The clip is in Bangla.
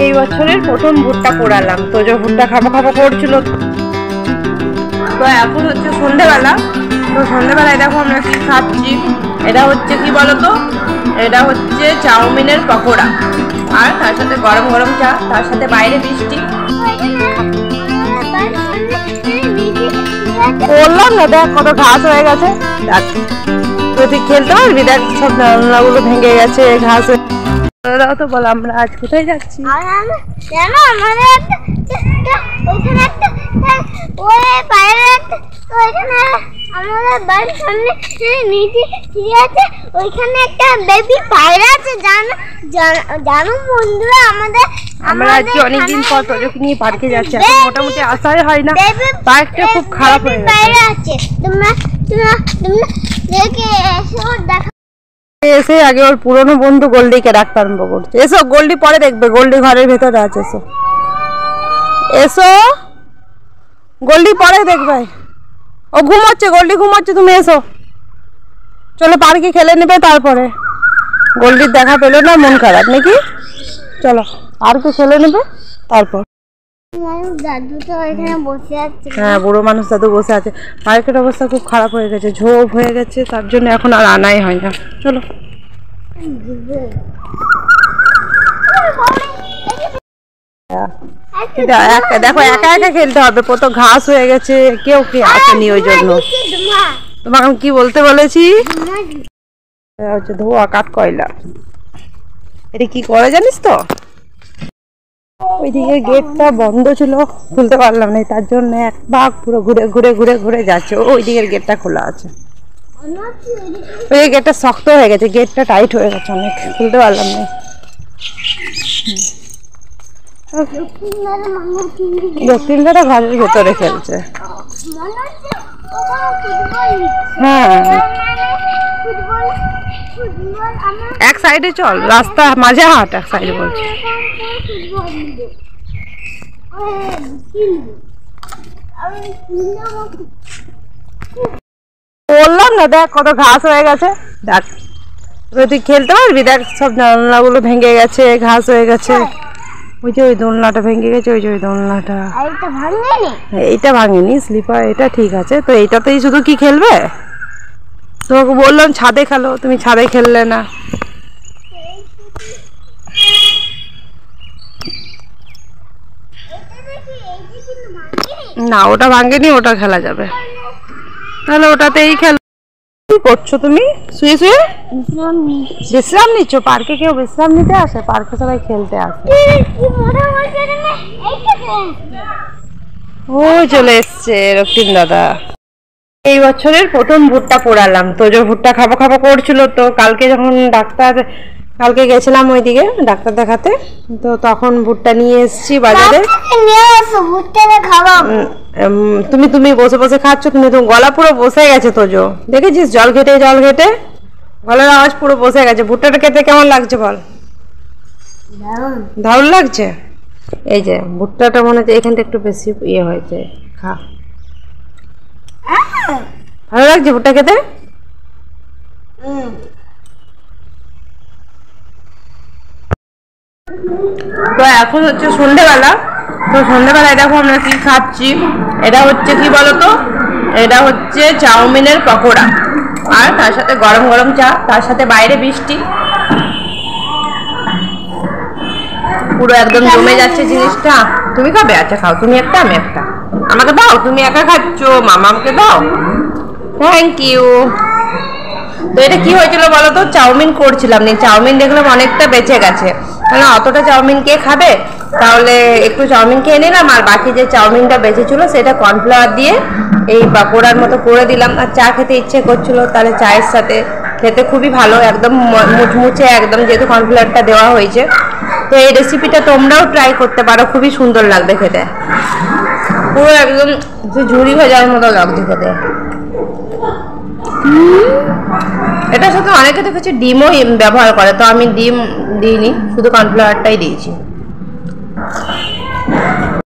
এই বছরের প্রথম ভুট্টা পোড়ালাম, তো যে ভুট্টা খাবো খাবো করছিল। তো এখন হচ্ছে সন্ধ্যেবেলা, তো সন্ধ্যেবেলায় দেখো আমরা কি খাচ্ছি। এটা হচ্ছে কি বলতো, এটা হচ্ছে চাউমিনের পকোড়া, আর তার সাথে গরম গরম চা, তার সাথে বাইরে বৃষ্টি। বললাম না, দেখ কত ঘাস হয়ে গেছে। তুই খেলতে পারবি, দেখ সব নালাগুলো ভেঙে গেছে, ঘাস। তো বল আমরা আজ কোথায় যাচ্ছি? আমাদের বাড়ির সামনে নিচে আছে, ওইখানে একটা বেবি পায়রা আছে। জানো বন্ধুরা, আমরা আজকে অনেকদিন পর তোজোকে নিয়ে পার্কে যাচ্ছি। এখন মোটামুটি আসাই হয় না, পার্কটা খুব খারাপ হয়ে গেছে। পায়রা আছে, তোমরা দেখে এসো। দেখা এসে আগে ওর পুরনো বন্ধু গোল্ডিকে ডাকতে আরম্ভ করছে। এসো, গোল্ডি পরে দেখবে, গোল্ডি ঘরের ভেতরে আছে। এসো এসো, গোল্ডি পরে দেখবে। ও ঘুমাচ্ছে, গোল্ডি ঘুমাচ্ছে, তুমি এসো। চলো পার্কে খেলে নেবে, তারপরে গোল্ডির দেখা পেলো না, মন খারাপ নাকি? চলো পার্কে খেলে নেবে তারপর। দাদু তো এখানে বসে আছে। হ্যাঁ, বুড়ো মানুষ দাদু বসে আছে। পার্কের অবস্থা খুব খারাপ হয়ে গেছে, ঝোপ হয়ে গেছে, তার জন্য এখন আর আনাই হয় না। চলো দেখো, একা একা খেলতে হবে, কত ঘাস হয়ে গেছে, কেউ কে আসেনি ওই জন্য। তোমাকে আমি কি বলতে বলেছি? হচ্ছে ধোয়া কাঠ কয়লা। এটা কি করে জানিস তো? ওইদিকে গেটটা বন্ধ ছিল, খুলতে পারলাম না, তার জন্য এক ভাগ পুরো ঘুরে ঘুরে ঘুরে ঘুরে যাচ্ছে। ওই দিকের গেটটা খোলা আছে, ওই গেটটা শক্ত হয়ে গেছে, গেটটা টাইট হয়ে গেছে অনেক, খুলতে পারলাম না। দক্ষিণদাটা ঘরের ভেতরে খেলছে। হ্যাঁ, এক সাইডে চল, রাস্তা মাঝে হাট, এক সাইডে বলছি। বললাম না, দেখ কত ঘাস হয়ে গেছে। দেখ তুই খেলতে পারবি, দেখ সব নালাগুলো ভেঙে গেছে, ঘাস হয়ে গেছে। ওই যে ওই দোলনাটা ভেঙে গেছে, ওই যে ওই দোলনাটা। এইটা ভাঙেনি, স্লিপার, এটা ঠিক আছে। তো এইটাতেই শুধু কি খেলবে? তোমাকে বললাম ছাদে খেলো, তুমি ছাদে খেললে না। না, ওটা ভাঙেনি, ওটা খেলা যাবে। তাহলে ওটাতেই খেলো। কি করছো তুমি? শুয়ে শুয়ে বিশ্রাম নিচ্ছ? পার্কে কেউ বিশ্রাম নিতে আসে? পার্কে সবাই খেলতে আসে। ও চলে এসছে রক্তিম দাদা। এই বছরের প্রথম ভুট্টা পোড়ালাম, তো যে ভুট্টা খাবো খাবো করছিল। তো কালকে যখন কালকে গেছিলাম ওইদিকে ডাক্তার দেখাতে, তো তখন ভুট্টা নিয়ে এসেছি বাজারে। তুমি বসে বসে খাচ্ছ, তুমি গলা পুরো বসে গেছে। তোজো দেখেছিস, জল ঘেটে গলার আওয়াজ পুরো বসে গেছে। ভুট্টাটা খেতে কেমন লাগছে বল? দারুণ লাগছে। এই যে ভুট্টাটা মনে হচ্ছে এখানটা একটু বেশি ইয়ে হয়েছে, খা। ভালো লাগছে ভুট্টা খেতে? তো এখন হচ্ছে সন্ধ্যেবেলা, তো সন্ধ্যেবেলায় দেখো আমরা কি খাচ্ছি। এটা হচ্ছে কি বলতো, এটা হচ্ছে চাউমিনের পকোড়া, আর তার সাথে গরম গরম চা, তার সাথে বাইরে বৃষ্টি। পুরো একদম জমে যাচ্ছে জিনিসটা। তুমি খাবে? আচ্ছা খাও, তুমি একটা আমি একটা। আমাকে দাও, তুমি একা খাচ্ছ, মামাকে দাও। Thank you. তো এটা কি হয়েছিল বলতো, চাউমিন করছিলাম, চাউমিন দেখলাম অনেকটা বেঁচে গেছে। মানে অতটা চাউমিন কে খাবে, তাহলে একটু চাউমিন খেয়ে নিলাম, আর বাকি যে চাউমিনটা বেঁচে ছিল সেটা কর্নফ্লাওয়ার দিয়ে এই পকোড়ার মতো করে দিলাম। আর চা খেতে ইচ্ছে করছিল, তাহলে চায়ের সাথে খেতে খুবই ভালো, একদম মুচমুচে, একদম যেহেতু কর্নফ্লাওয়ারটা দেওয়া হয়েছে। তো এই রেসিপিটা তোমরাও ট্রাই করতে পারো, খুবই সুন্দর লাগবে খেতে, পুরো একদম ঝুড়ি ভাজার মতো লাগছে খেতে। এটার সাথে অনেকে দেখেছি ডিমও ব্যবহার করে, তো আমি ডিম দিইনি, শুধু কর্নফ্লাওয়ারটাই দিয়েছি।